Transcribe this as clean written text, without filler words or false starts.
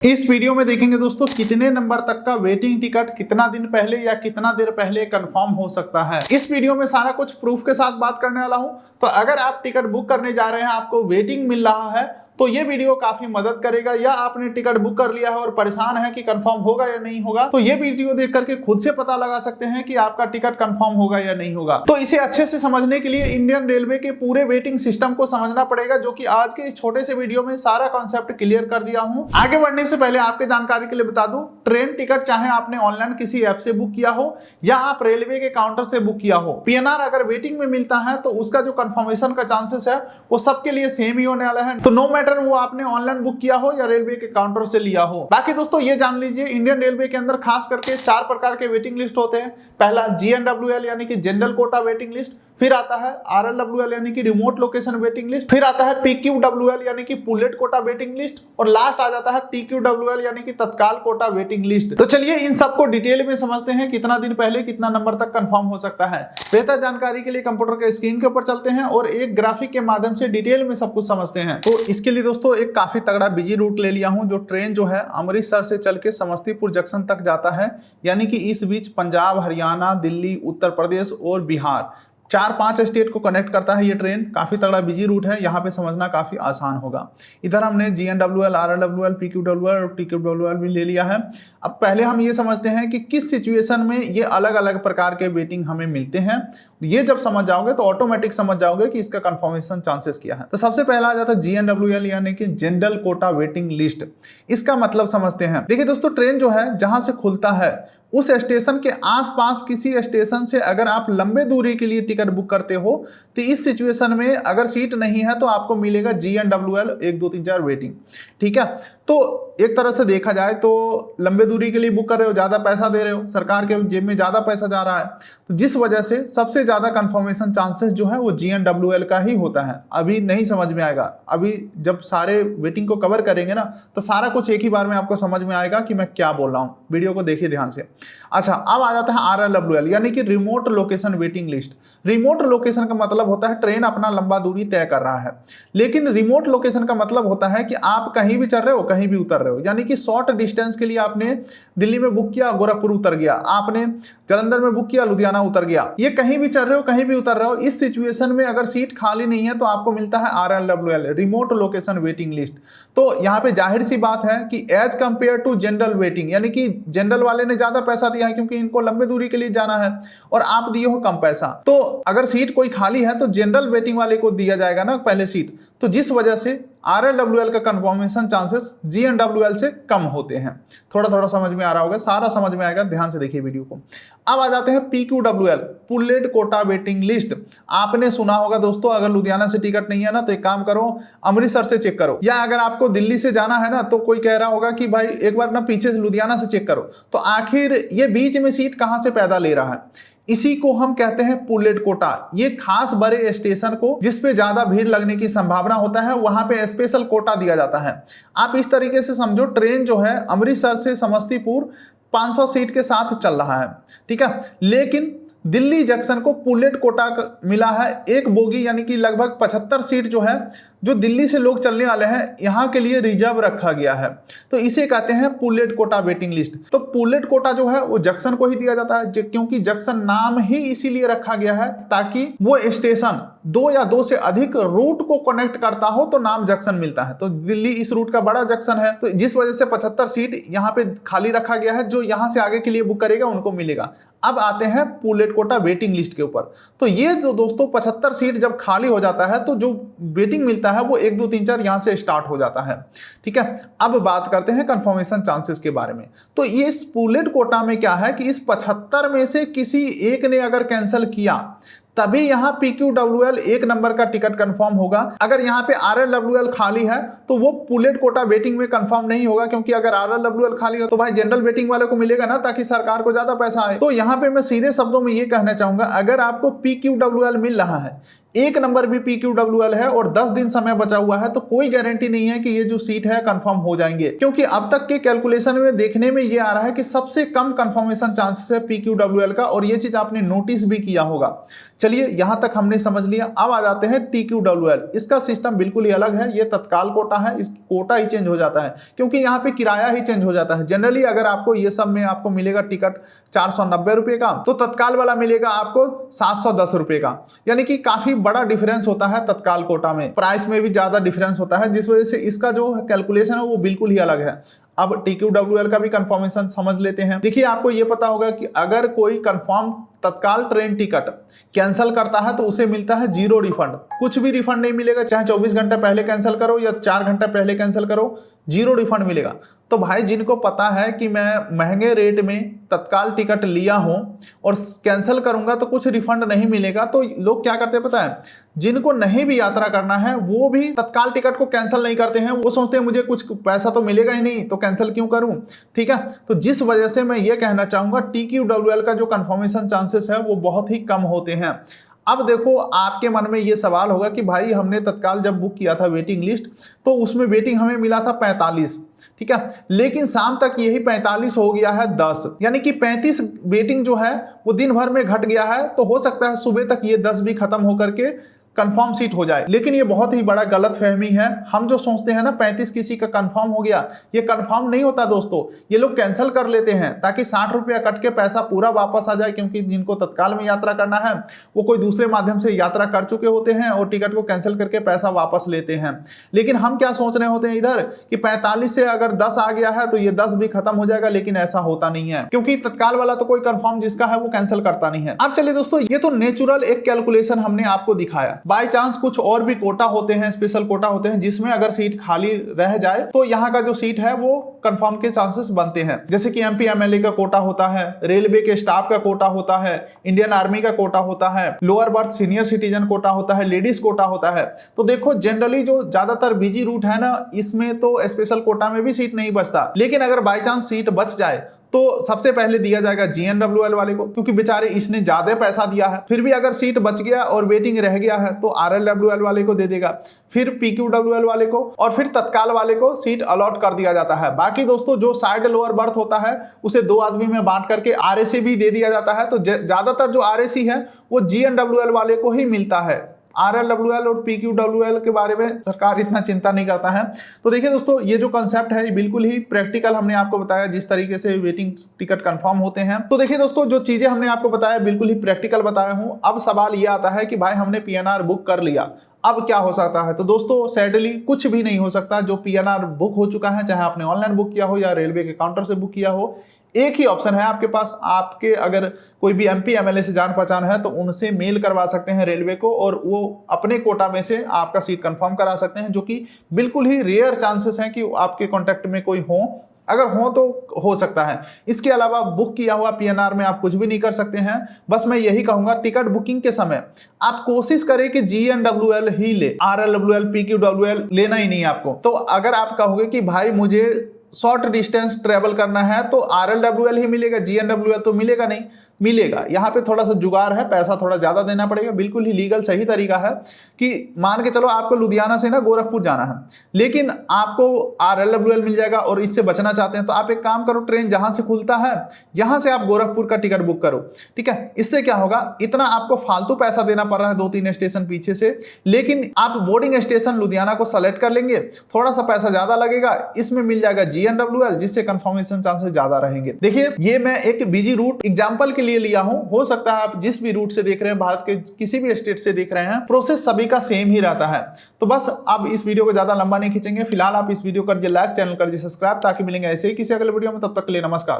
इस वीडियो में देखेंगे दोस्तों कितने नंबर तक का वेटिंग टिकट कितना दिन पहले या कितना देर पहले कंफर्म हो सकता है। इस वीडियो में सारा कुछ प्रूफ के साथ बात करने वाला हूं। तो अगर आप टिकट बुक करने जा रहे हैं, आपको वेटिंग मिल रहा है, तो ये वीडियो काफी मदद करेगा। या आपने टिकट बुक कर लिया है और परेशान है कि कंफर्म होगा या नहीं होगा, तो ये वीडियो देख करके खुद से पता लगा सकते हैं कि आपका टिकट कंफर्म होगा या नहीं होगा। तो इसे अच्छे से समझने के लिए इंडियन रेलवे के पूरे वेटिंग सिस्टम को समझना पड़ेगा, जो कि आज के इस छोटे से वीडियो में सारा कॉन्सेप्ट क्लियर कर दिया हूं। आगे बढ़ने से पहले आपके जानकारी के लिए बता दूं, ट्रेन टिकट चाहे आपने ऑनलाइन किसी ऐप से बुक किया हो या आप रेलवे के काउंटर से बुक किया हो, पीएनआर अगर वेटिंग में मिलता है तो उसका जो कंफर्मेशन का चांसेस है वो सबके लिए सेम ही होने वाला है। तो नो मैटर वो आपने ऑनलाइन बुक किया हो या रेलवे के काउंटर से लिया हो। बाकी दोस्तों ये जान लीजिए, इंडियन रेलवे के अंदर खास करके 4 प्रकार के वेटिंग लिस्ट होते हैं। पहला GNWL यानी कि जनरल कोटा वेटिंग लिस्ट, फिर आता है RLWL यानी कि रिमोट लोकेशन वेटिंग लिस्ट, फिर आता है PQWL यानी कि पुलेट कोटा वेटिंग लिस्ट, और लास्ट आ जाता है TQWL यानी कि तत्काल कोटा वेटिंग लिस्ट। तो चलिए इन सबको डिटेल में समझते हैं, कितना दिन पहले कितना नंबर तक कंफर्म हो सकता है। बेहतर जानकारी के लिए कंप्यूटर के स्क्रीन के ऊपर चलते हैं और एक ग्राफिक के माध्यम से डिटेल में सब कुछ समझते हैं। तो इसके लिए दोस्तों एक काफी तगड़ा बिजी रूट ले लिया हूं। जो ट्रेन जो है अमृतसर से चल के समस्तीपुर जंक्शन तक जाता है, यानी कि इस बीच पंजाब, हरियाणा, दिल्ली, उत्तर प्रदेश और बिहार 4-5 स्टेट को कनेक्ट करता है। ये ट्रेन काफी तगड़ा बिजी रूट है, यहाँ पे समझना काफी आसान होगा। इधर हमने GNWL, RLWL, PQWL और TQWL भी ले लिया है। अब पहले हम ये समझते हैं कि किस सिचुएशन में ये अलग अलग प्रकार के वेटिंग हमें मिलते हैं। ये जब समझ जाओगे तो ऑटोमेटिक समझ जाओगे कि इसका कंफर्मेशन चांसेस क्या है। तो सबसे पहला आ जाता है GNWL यानी कि जनरल कोटा वेटिंग लिस्ट। इसका मतलब समझते हैं। देखिए दोस्तों, ट्रेन जो है जहां से खुलता है उस स्टेशन के आसपास किसी स्टेशन से अगर आप लंबे दूरी के लिए टिकट बुक करते हो, तो इस सिचुएशन में अगर सीट नहीं है तो आपको मिलेगा GNWL 1 2 3 4 वेटिंग। ठीक है, तो एक तरह से देखा जाए तो लंबे दूरी के लिए बुक कर रहे हो, ज्यादा पैसा दे रहे हो, सरकार के जेब में ज्यादा पैसा जा रहा है, तो जिस वजह से सबसे ज्यादा कंफर्मेशन चांसेस जो है वो GNWL का ही होता है। अभी नहीं समझ में आएगा, अभी जब सारे वेटिंग को कवर करेंगे ना तो सारा कुछ एक ही बार में आपको समझ में आएगा कि मैं क्या बोल रहा हूँ। वीडियो को देखिए ध्यान से। अच्छा, अब आ जाता है RLWL यानी कि remote location waiting list. Remote location का मतलब होता है ट्रेन अपना लंबा दूरी तय कर रहा है, लेकिन रिमोट लोकेशन का मतलब होता है कि आप कहीं भी चल रहे हो, कहीं भी उतर रहे हो। यानी कि शॉर्ट डिस्टेंस के लिए आपने दिल्ली में बुक किया, गोरखपुर उतर गया, आपने जालंधर में बुक किया, लुधियाना उतर गया। ये कहीं भी चल रहे हो, कहीं भी उतर रहे हो। इस सिचुएशन में अगर सीट खाली नहीं है तो आपको मिलता है RLWL remote location waiting list. तो यहाँ पे जाहिर सी बात है कि as compare to general waiting, यानी कि जनरल वाले ने ज्यादा पैसा दिया है क्योंकि इनको लंबे दूरी के लिए जाना है, और आप दिए हो कम पैसा, तो अगर सीट कोई खाली है तो जनरल वेटिंग वाले को दिया जाएगा ना पहले सीट। तो जिस वजह से RLWL का कंफर्मेशन चांसेस GNWL से कम होते हैं। थोड़ा थोड़ा समझ में आ रहा होगा, सारा समझ में आएगा, ध्यान से देखिए वीडियो को। अब आ जाते हैं PQWL pooled quota waiting list. आपने सुना होगा दोस्तों, अगर लुधियाना से टिकट नहीं है ना तो एक काम करो, अमृतसर से चेक करो, या अगर आपको दिल्ली से जाना है ना तो कोई कह रहा होगा कि भाई एक बार ना पीछे से लुधियाना से चेक करो। तो आखिर ये बीच में सीट कहां से पैदा ले रहा है? इसी को हम कहते हैं पुलेट कोटा। ये खास बड़े स्टेशन को जिस पे ज्यादा भीड़ लगने की संभावना होता है वहां पे स्पेशल कोटा दिया जाता है। आप इस तरीके से समझो, ट्रेन जो है अमृतसर से समस्तीपुर 500 सीट के साथ चल रहा है, ठीक है, लेकिन दिल्ली जंक्शन को पुलेट कोटा मिला है एक बोगी, यानी कि लगभग 75 सीट जो है, जो दिल्ली से लोग चलने वाले हैं, यहां के लिए रिजर्व रखा गया है। तो इसे कहते हैं पुलेट कोटा वेटिंग लिस्ट। तो पुलेट कोटा जो है वो जंक्शन को ही दिया जाता है, क्योंकि जंक्शन नाम ही इसीलिए रखा गया है ताकि वो स्टेशन 2 या 2 से अधिक रूट को कनेक्ट करता हो तो नाम जंक्शन मिलता है। तो दिल्ली इस रूट का बड़ा जंक्शन है, तो जिस वजह से 75 सीट यहाँ पे खाली रखा गया है। जो यहाँ से आगे के लिए बुक करेगा उनको मिलेगा। अब आते हैं पुलेट कोटा वेटिंग लिस्ट के ऊपर। तो ये जो दोस्तों 75 सीट जब खाली हो जाता है तो जो वेटिंग मिलता है वो 1 2 3 4 यहां से स्टार्ट हो जाता है, ठीक है। अब बात करते हैं कंफर्मेशन चांसेस के बारे में। तो ये इस पुलेट कोटा में क्या है कि इस 75 में से किसी एक ने अगर कैंसिल किया तभी यहां PQWL 1 नंबर का टिकट कंफर्म होगा। अगर यहां पे RLWL खाली है तो वो पुलेट कोटा वेटिंग में कंफर्म नहीं होगा, क्योंकि अगर RLWL खाली हो तो भाई जनरल वेटिंग वाले को मिलेगा ना, ताकि सरकार को ज्यादा पैसा आए। तो यहां पे मैं सीधे शब्दों में ये कहना चाहूंगा, अगर आपको PQWL मिल रहा है, एक नंबर भी PQWL है और 10 दिन समय बचा हुआ है, तो कोई गारंटी नहीं है कि ये जो सीट है कंफर्म हो जाएंगे, क्योंकि अब तक के कैलकुलेशन में देखने में ये आ रहा है कि सबसे कम कंफर्मेशन चांसेस है PQWL का, और ये चीज आपने नोटिस भी किया होगा। चलिए यहां तक हमने समझ लिया। अब आ जाते हैं TQWL। इसका सिस्टम बिल्कुल ही अलग है। ये तत्काल कोटा है, इस कोटा ही चेंज हो जाता है क्योंकि यहाँ पे किराया ही चेंज हो जाता है। जनरली अगर आपको ये सब में आपको मिलेगा टिकट 490 रुपए का, तो तत्काल वाला मिलेगा आपको 710 रुपए का, यानी कि काफी बड़ा डिफरेंस होता है तत्काल कोटा में, प्राइस में भी ज्यादा डिफरेंस होता है, जिस वजह से इसका जो कैलकुलेशन है वो बिल्कुल ही अलग है। अब TQWL का भी कंफर्मेशन समझ लेते हैं। देखिए आपको ये पता होगा कि अगर कोई कंफर्म तत्काल ट्रेन टिकट कैंसिल करता है तो उसे मिलता है 0 रिफंड, कुछ भी रिफंड नहीं मिलेगा, चाहे 24 घंटे पहले कैंसिल करो या 4 घंटे पहले कैंसिल करो, 0 रिफंड मिलेगा। तो भाई जिनको पता है कि मैं महंगे रेट में तत्काल टिकट लिया हूं और कैंसिल करूंगा तो कुछ रिफंड नहीं मिलेगा, तो लोग क्या करते हैं पता है, जिनको नहीं भी यात्रा करना है वो भी तत्काल टिकट को कैंसिल नहीं करते हैं। वो सोचते हैं मुझे कुछ पैसा तो मिलेगा ही नहीं तो कैंसिल क्यों करूं, ठीक है। तो जिस वजह से मैं ये कहना चाहूंगा TQWL का जो कंफर्मेशन चांसेस है वो बहुत ही कम होते हैं। अब देखो आपके मन में ये सवाल होगा कि भाई हमने तत्काल जब बुक किया था वेटिंग लिस्ट, तो उसमें वेटिंग हमें मिला था 45, ठीक है, लेकिन शाम तक यही 45 हो गया है 10, यानी कि 35 वेटिंग जो है वो दिन भर में घट गया है। तो हो सकता है सुबह तक ये 10 भी खत्म होकर के कंफर्म सीट हो जाए, लेकिन ये बहुत ही बड़ा गलत फहमी है। हम जो सोचते हैं ना 35 किसी का कंफर्म हो गया, ये कंफर्म नहीं होता दोस्तों, ये लोग कैंसिल कर लेते हैं ताकि 60 रुपया कट के पैसा पूरा वापस आ जाए, क्योंकि जिनको तत्काल में यात्रा करना है वो कोई दूसरे माध्यम से यात्रा कर चुके होते हैं और टिकट को कैंसिल करके पैसा वापस लेते हैं। लेकिन हम क्या सोच रहे होते हैं इधर कि 45 से अगर 10 आ गया है तो ये 10 भी खत्म हो जाएगा, लेकिन ऐसा होता नहीं है, क्योंकि तत्काल वाला तो कोई कंफर्म जिसका है वो कैंसिल करता नहीं है। अब चलिए दोस्तों, ये तो नेचुरल एक कैलकुलेशन हमने आपको दिखाया। बाय चांस कुछ और भी कोटा होते हैं, स्पेशल कोटा होते हैं, जिसमें अगर सीट खाली रह जाए तो यहाँ का जो सीट है वो कंफर्म के चांसेस बनते हैं। जैसे कि MP MLA का कोटा होता है, रेलवे के स्टाफ का कोटा होता है, इंडियन आर्मी का कोटा होता है, lower berth senior citizen quota होता है, लेडीज कोटा होता है। तो देखो जनरली जो ज्यादातर बिजी रूट है ना, इसमें तो स्पेशल कोटा में भी सीट नहीं बचता, लेकिन अगर बाई चांस सीट बच जाए तो सबसे पहले दिया जाएगा GNWL वाले को, क्योंकि बेचारे इसने ज्यादा पैसा दिया है। फिर भी अगर सीट बच गया और वेटिंग रह गया है तो RLWL वाले को दे देगा, फिर PQWL वाले को, और फिर तत्काल वाले को सीट अलॉट कर दिया जाता है। बाकी दोस्तों जो साइड लोअर बर्थ होता है उसे 2 आदमी में बांट करके RAC भी दे दिया जाता है। तो ज्यादातर जो RAC है वो GNWL वाले को ही मिलता है। RLWL और PQWL के बारे में सरकार इतना चिंता नहीं करता है। तो देखिए दोस्तों, ये जो कंसेप्ट है बिल्कुल ही प्रैक्टिकल हमने आपको बताया, जिस तरीके से वेटिंग टिकट कंफर्म होते हैं। तो देखिए दोस्तों, जो चीजें हमने आपको बताया बिल्कुल ही प्रैक्टिकल बताया हूं। अब सवाल ये आता है कि भाई हमने PNR बुक कर लिया, अब क्या हो सकता है। तो दोस्तों सैडली कुछ भी नहीं हो सकता। जो PNR बुक हो चुका है, चाहे आपने ऑनलाइन बुक किया हो या रेलवे के काउंटर से बुक किया हो, एक ही ऑप्शन है आपके पास। आपके अगर कोई भी MP MLA से जान पहचान है तो उनसे मेल करवा सकते हैं रेलवे को, और वो अपने कोटा में से आपका सीट कंफर्म करा सकते हैं, जो कि बिल्कुल ही रेयर चांसेस हैं कि आपके कांटेक्ट में कोई हो। अगर हो तो हो सकता है। इसके अलावा बुक किया हुआ PNR में आप कुछ भी नहीं कर सकते हैं। बस मैं यही कहूंगा, टिकट बुकिंग के समय आप कोशिश करें कि GNWL ही ले, RLWL PQWL लेना ही नहीं आपको। तो अगर आप कहोगे कि भाई मुझे शॉर्ट डिस्टेंस ट्रेवल करना है तो RLWL ही मिलेगा, GNWL तो मिलेगा नहीं, मिलेगा। यहाँ पे थोड़ा सा जुगाड़ है, पैसा थोड़ा ज्यादा देना पड़ेगा। बिल्कुल ही लीगल सही तरीका है कि मान के चलो आपको लुधियाना से ना गोरखपुर जाना है, लेकिन आपको RLWL मिल जाएगा और इससे बचना चाहते हैं तो आप एक काम करो, ट्रेन जहां से खुलता है यहां से आप गोरखपुर का टिकट बुक करो, ठीक है। इससे क्या होगा, इतना आपको फालतू पैसा देना पड़ रहा है 2-3 स्टेशन पीछे से, लेकिन आप बोर्डिंग स्टेशन लुधियाना को सेलेक्ट कर लेंगे, थोड़ा सा पैसा ज्यादा लगेगा, इसमें मिल जाएगा GNWL, जिससे कंफर्मेशन चांसेस ज्यादा रहेंगे। देखिए ये मैं एक बिजी रूट एग्जाम्पल के लिए लिया हूं, हो सकता है आप जिस भी रूट से देख रहे हैं, भारत के किसी भी स्टेट से देख रहे हैं, प्रोसेस सभी का सेम ही रहता है। तो बस अब इस वीडियो को ज्यादा लंबा नहीं खींचेंगे। फिलहाल आप इस वीडियो कर लाइक, चैनल कर सब्सक्राइब, ताकि मिलेंगे ऐसे ही किसी अगले वीडियो में। तब तक के लिए नमस्कार।